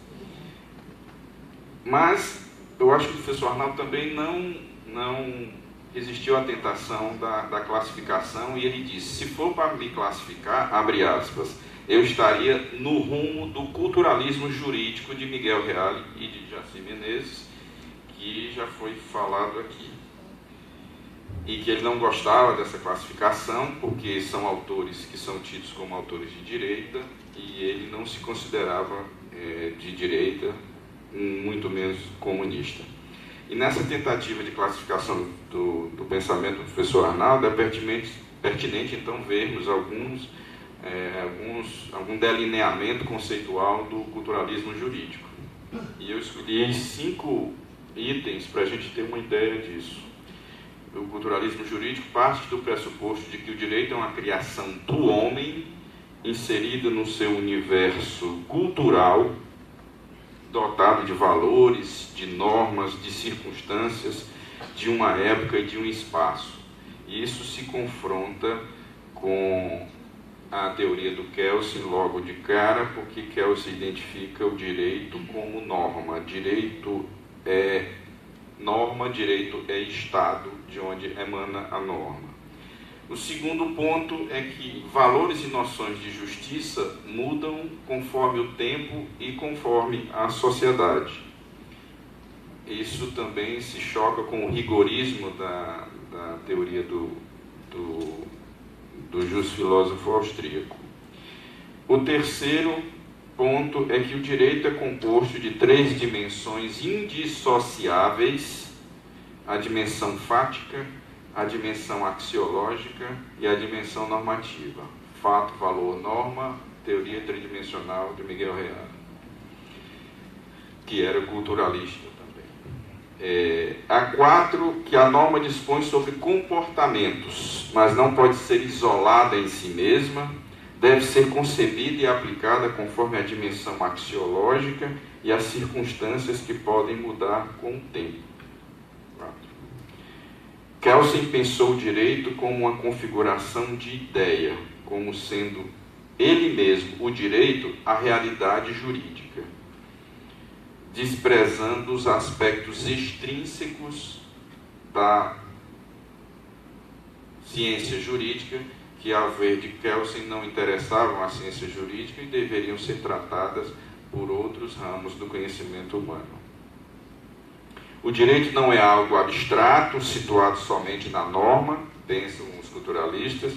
Mas eu acho que o professor Arnaldo também não resistiu à tentação da classificação, e ele disse: se for para me classificar, abre aspas, eu estaria no rumo do culturalismo jurídico de Miguel Reale e de Jaci Menezes, que já foi falado aqui. E que ele não gostava dessa classificação, porque são autores que são tidos como autores de direita, e ele não se considerava de direita, muito menos comunista. E nessa tentativa de classificação do pensamento do professor Arnaldo, é pertinente então vermos algum delineamento conceitual do culturalismo jurídico. E eu escolhi 5 itens para a gente ter uma ideia disso. O culturalismo jurídico parte do pressuposto de que o direito é uma criação do homem inserida no seu universo cultural, dotado de valores, de normas, de circunstâncias, de uma época e de um espaço. E isso se confronta com a teoria do Kelsen logo de cara, porque Kelsen identifica o direito como norma. Direito é norma, direito é estado de onde emana a norma. O segundo ponto é que valores e noções de justiça mudam conforme o tempo e conforme a sociedade. Isso também se choca com o rigorismo da teoria do justo filósofo austríaco. O terceiro ponto é que o direito é composto de 3 dimensões indissociáveis: a dimensão fática, a dimensão axiológica e a dimensão normativa. Fato, valor, norma, teoria tridimensional de Miguel Reale, que era culturalista também. A 4, que a norma dispõe sobre comportamentos, mas não pode ser isolada em si mesma, deve ser concebida e aplicada conforme a dimensão axiológica e as circunstâncias que podem mudar com o tempo. 4. Kelsen pensou o direito como uma configuração de ideia, como sendo ele mesmo, o direito, a realidade jurídica, desprezando os aspectos extrínsecos da ciência jurídica, que, ao ver de Kelsen, não interessavam à ciência jurídica e deveriam ser tratadas por outros ramos do conhecimento humano. O direito não é algo abstrato, situado somente na norma, pensam os culturalistas,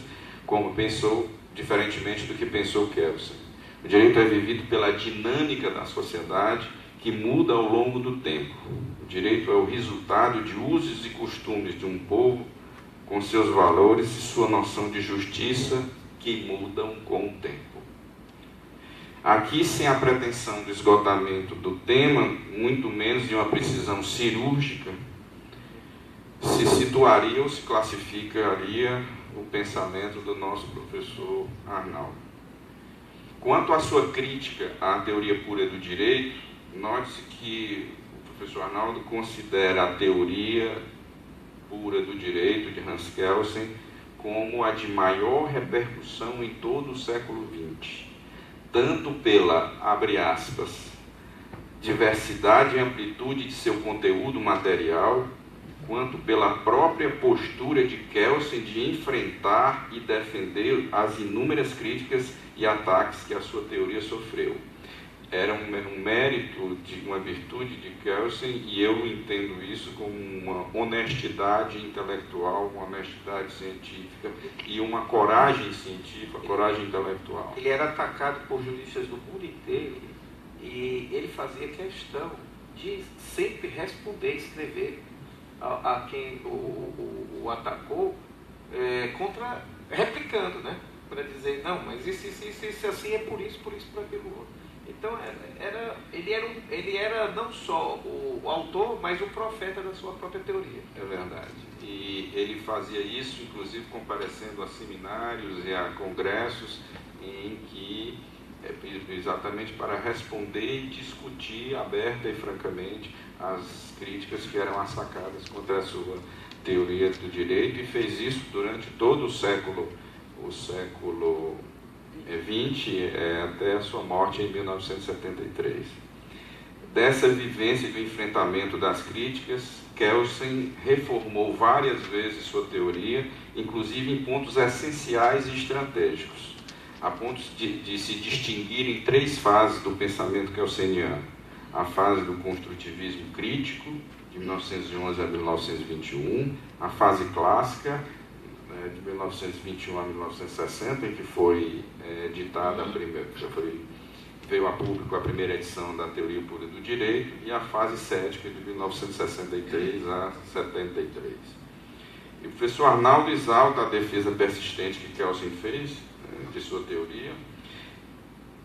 como pensou, diferentemente do que pensou Kelsen. O direito é vivido pela dinâmica da sociedade, que muda ao longo do tempo. O direito é o resultado de usos e costumes de um povo, com seus valores e sua noção de justiça, que mudam com o tempo. Aqui, sem a pretensão do esgotamento do tema, muito menos de uma precisão cirúrgica, se situaria ou se classificaria o pensamento do nosso professor Arnaldo. Quanto à sua crítica à teoria pura do direito, note-se que o professor Arnaldo considera a teoria pura do direito de Hans Kelsen como a de maior repercussão em todo o século XX, tanto pela, abre aspas, diversidade e amplitude de seu conteúdo material, quanto pela própria postura de Kelsen de enfrentar e defender as inúmeras críticas e ataques que a sua teoria sofreu. Era um mérito, uma virtude de Kelsen, e eu entendo isso como uma honestidade intelectual, uma honestidade científica e uma coragem científica, coragem intelectual. Ele era atacado por juristas do mundo inteiro e ele fazia questão de sempre responder, escrever a quem o atacou, replicando, né? Para dizer, não, mas isso assim é por isso, por aquilo outro. Então, ele era não só o autor, mas o profeta da sua própria teoria. É verdade. E ele fazia isso, inclusive, comparecendo a seminários e a congressos em que exatamente para responder e discutir aberta e francamente as críticas que eram assacadas contra a sua teoria do direito, e fez isso durante todo o século XX, até a sua morte em 1973. Dessa vivência e do enfrentamento das críticas, Kelsen reformou várias vezes sua teoria, inclusive em pontos essenciais e estratégicos, a ponto de se distinguir em 3 fases do pensamento kelseniano: a fase do construtivismo crítico, de 1911 a 1921, a fase clássica, de 1921 a 1960, em que foi editada a primeira, veio a público a primeira edição da Teoria Pura do Direito, e a fase cética, de 1963 a 73. E o professor Arnaldo exalta a defesa persistente que Kelsen fez de sua teoria,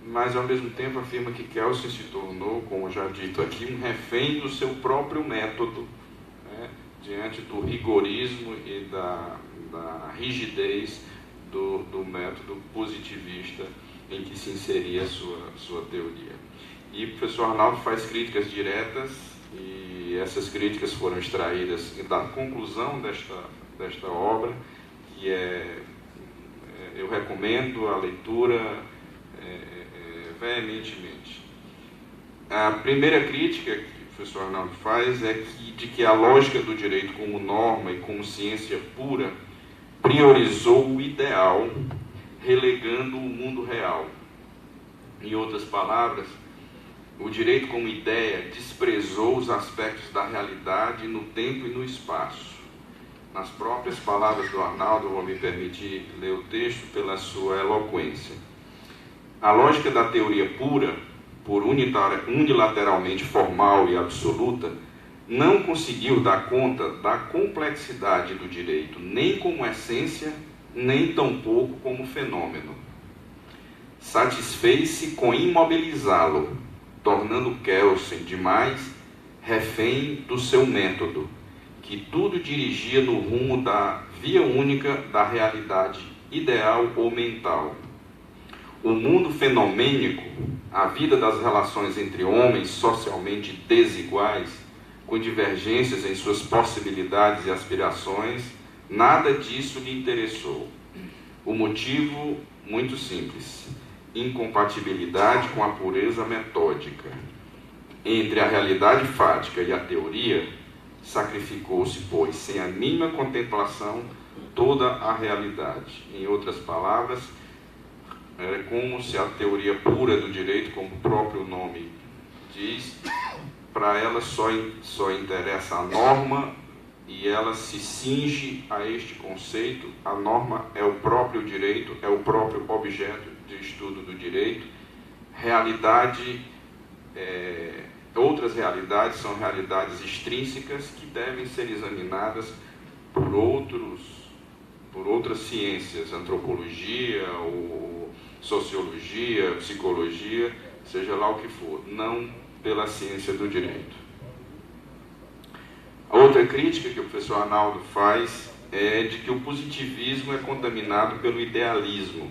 mas ao mesmo tempo afirma que Kelsen se tornou, como já dito aqui, um refém do seu próprio método, diante do rigorismo e da rigidez do método positivista em que se inseria a sua teoria. E o professor Arnaldo faz críticas diretas, e essas críticas foram extraídas da conclusão desta obra, que eu recomendo a leitura veementemente. A primeira crítica que o professor Arnaldo faz é de que a lógica do direito como norma e como ciência pura priorizou o ideal, relegando o mundo real. Em outras palavras, o direito como ideia desprezou os aspectos da realidade no tempo e no espaço. Nas próprias palavras do Arnaldo, eu vou me permitir ler o texto pela sua eloquência. A lógica da teoria pura, por unilateralmente formal e absoluta, não conseguiu dar conta da complexidade do direito, nem como essência, nem tampouco como fenômeno. Satisfez-se com imobilizá-lo, tornando Kelsen demais refém do seu método, que tudo dirigia no rumo da via única da realidade ideal ou mental. O mundo fenomênico, a vida das relações entre homens socialmente desiguais, com divergências em suas possibilidades e aspirações, nada disso lhe interessou. O motivo, muito simples: incompatibilidade com a pureza metódica. Entre a realidade fática e a teoria, sacrificou-se, pois, sem a mínima contemplação, toda a realidade. Em outras palavras, é como se a teoria pura do direito, como o próprio nome diz, para ela só interessa a norma, e ela se cinge a este conceito. A norma é o próprio direito, é o próprio objeto de estudo do direito. Outras realidades são realidades extrínsecas que devem ser examinadas por outras ciências, antropologia, ou sociologia, psicologia, seja lá o que for, não pela ciência do direito. A outra crítica que o professor Arnaldo faz é de que o positivismo é contaminado pelo idealismo,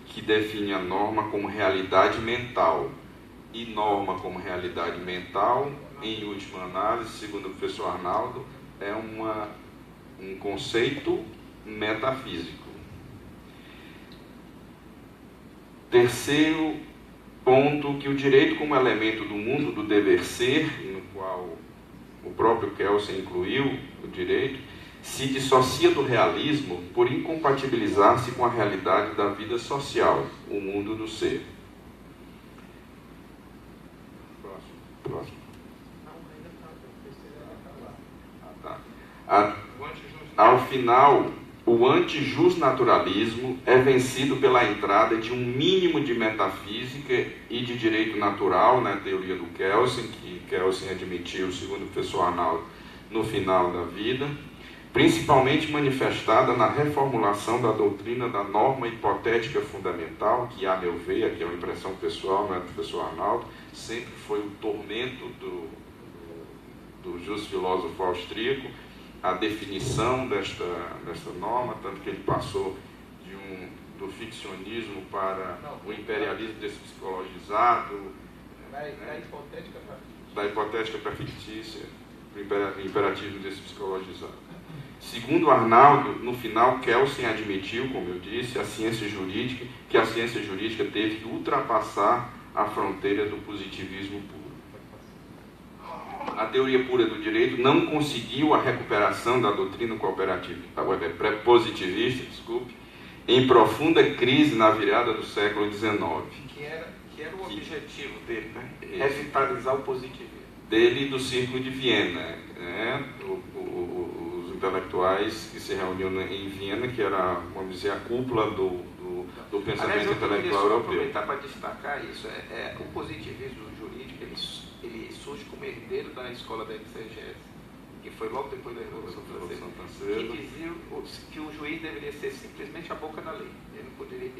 que define a norma como realidade mental. E norma como realidade mental, em última análise, segundo o professor Arnaldo, é um conceito metafísico. Terceiro ponto, que o direito como elemento do mundo do dever ser, no qual o próprio Kelsen incluiu o direito, se dissocia do realismo por incompatibilizar-se com a realidade da vida social, o mundo do ser. Próximo. Ao final, o antijusnaturalismo é vencido pela entrada de um mínimo de metafísica e de direito natural na teoria do Kelsen, que Kelsen admitiu, segundo o professor Arnaldo, no final da vida, principalmente manifestada na reformulação da doutrina da norma hipotética fundamental, que, a meu ver, aqui é uma impressão pessoal, não é do professor Arnaldo, sempre foi o tormento do justo filósofo austríaco, a definição desta norma, tanto que ele passou do ficcionismo para o imperialismo despsicologizado, da hipotética para fictícia, o imperativo despsicologizado. Segundo Arnaldo, no final, Kelsen admitiu, como eu disse, que a ciência jurídica teve que ultrapassar a fronteira do positivismo puro. A teoria pura do direito não conseguiu a recuperação da doutrina positivista, em profunda crise na virada do século XIX. Que era o objetivo dele, né? Revitalizar o positivismo. Dele e do Círculo de Viena, né? Os intelectuais que se reuniam em Viena, que era, vamos dizer, a cúpula do pensamento intelectual europeu. Aproveitar para destacar isso. O positivismo jurídico ele surge como herdeiro da escola da exegese, que foi logo depois da Revolução Francesa, que dizia que o juiz deveria ser simplesmente a boca da lei. Ele não poderia,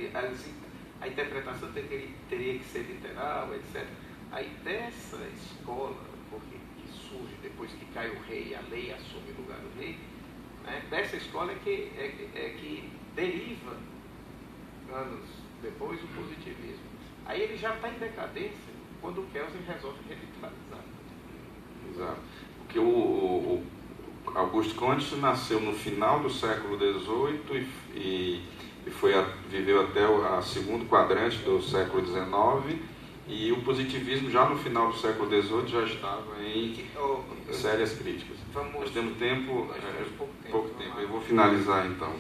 a interpretação teria que ser literal, etc. Aí dessa escola, porque que surge depois que cai o rei, a lei assume o lugar do rei, né? Dessa escola que deriva, anos depois, o positivismo. Aí ele já está em decadência quando o Kelsen resolve revitalizar. Exato. Porque o Auguste Comte nasceu no final do século XVIII e viveu até o segundo quadrante do século XIX, e o positivismo já no final do século XVIII já estava em sérias críticas. Nós temos pouco tempo. Eu vou finalizar então.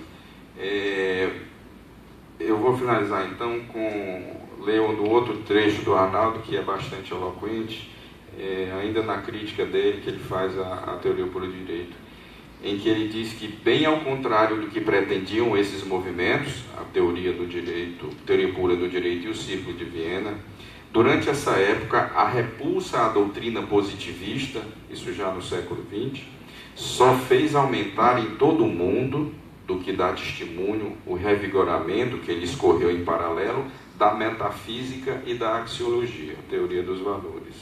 Com lendo outro trecho do Arnaldo, que é bastante eloquente, ainda na crítica dele, que ele faz à teoria pura do direito, em que ele diz que, bem ao contrário do que pretendiam esses movimentos, a teoria do direito, teoria pura do direito e o Círculo de Viena, durante essa época, a repulsa à doutrina positivista, isso já no século XX, só fez aumentar em todo o mundo, do que dá testemunho, o revigoramento que ele escorreu em paralelo da metafísica e da axiologia, a teoria dos valores.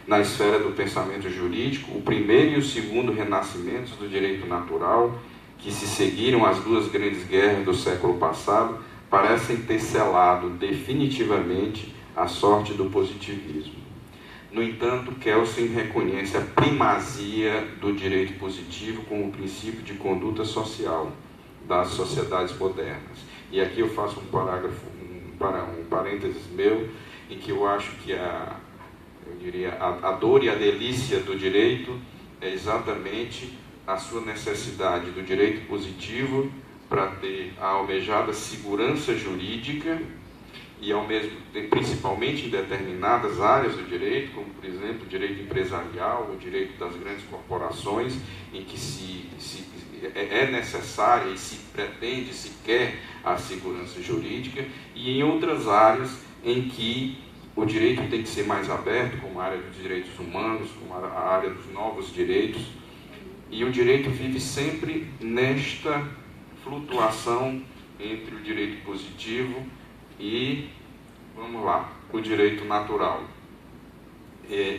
Na esfera do pensamento jurídico, o primeiro e o segundo renascimentos do direito natural, que se seguiram às duas grandes guerras do século passado, parecem ter selado definitivamente a sorte do positivismo. No entanto, Kelsen reconhece a primazia do direito positivo como princípio de conduta social das sociedades modernas. E aqui eu faço um parênteses meu, em que eu acho que a dor e a delícia do direito é exatamente a sua necessidade do direito positivo para ter a almejada segurança jurídica e, ao mesmo tempo, principalmente em determinadas áreas do direito, como, por exemplo, o direito empresarial, o direito das grandes corporações, em que é necessária e se pretende, se quer a segurança jurídica, e em outras áreas em que o direito tem que ser mais aberto, como a área dos direitos humanos, como a área dos novos direitos, e o direito vive sempre nesta flutuação entre o direito positivo e, vamos lá, o direito natural.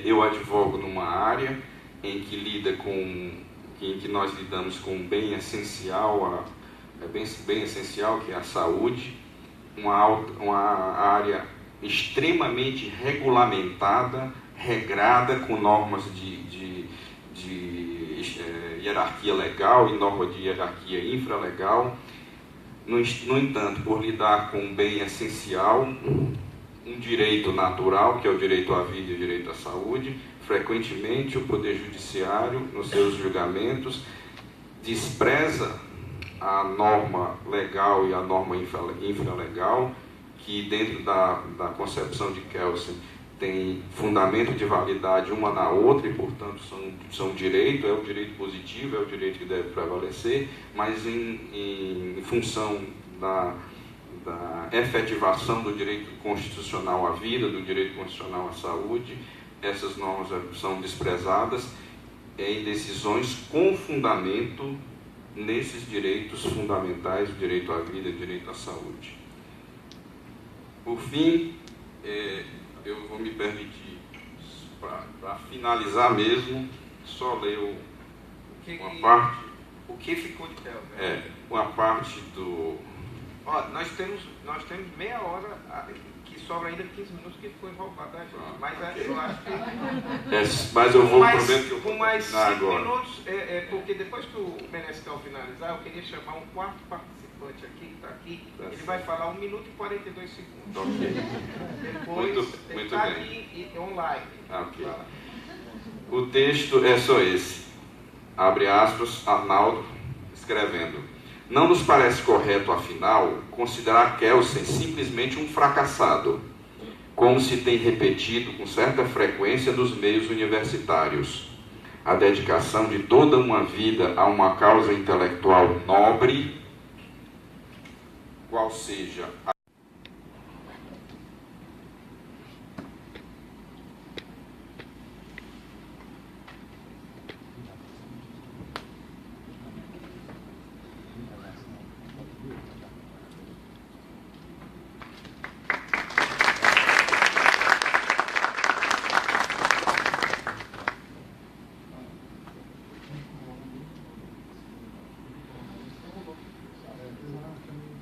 Eu advogo numa área em que nós lidamos com um bem essencial, bem essencial, que é a saúde, uma área extremamente regulamentada, regrada, com normas de hierarquia legal e norma de hierarquia infralegal. No entanto, por lidar com um bem essencial, um direito natural, que é o direito à vida e o direito à saúde, frequentemente o Poder Judiciário, nos seus julgamentos, despreza a norma legal e a norma infralegal, que dentro da concepção de Kelsen tem fundamento de validade uma na outra e, portanto, são direito, é o direito positivo, é o direito que deve prevalecer, mas em função da efetivação do direito constitucional à vida, do direito constitucional à saúde, essas normas são desprezadas em decisões com fundamento nesses direitos fundamentais, o direito à vida e o direito à saúde. Por fim, eu vou me permitir, para finalizar mesmo, só ler uma parte. O que ficou de Kelsen? Uma parte Ó, nós temos meia hora, que sobra ainda 15 minutos que foi roubado da gente. Mas eu acho que... Mas eu vou prometer que eu com vou mais 5 agora. minutos, porque depois que o Menestrel finalizar, eu queria chamar um quarto participante aqui, que está aqui. Ele vai falar 1 minuto e 42 segundos. Ok. Depois Muito ele está bem. ali online. Ok. O texto é só esse. Abre aspas, Arnaldo escrevendo. Não nos parece correto, afinal, considerar Kelsen simplesmente um fracassado, como se tem repetido com certa frequência nos meios universitários. A dedicação de toda uma vida a uma causa intelectual nobre, qual seja a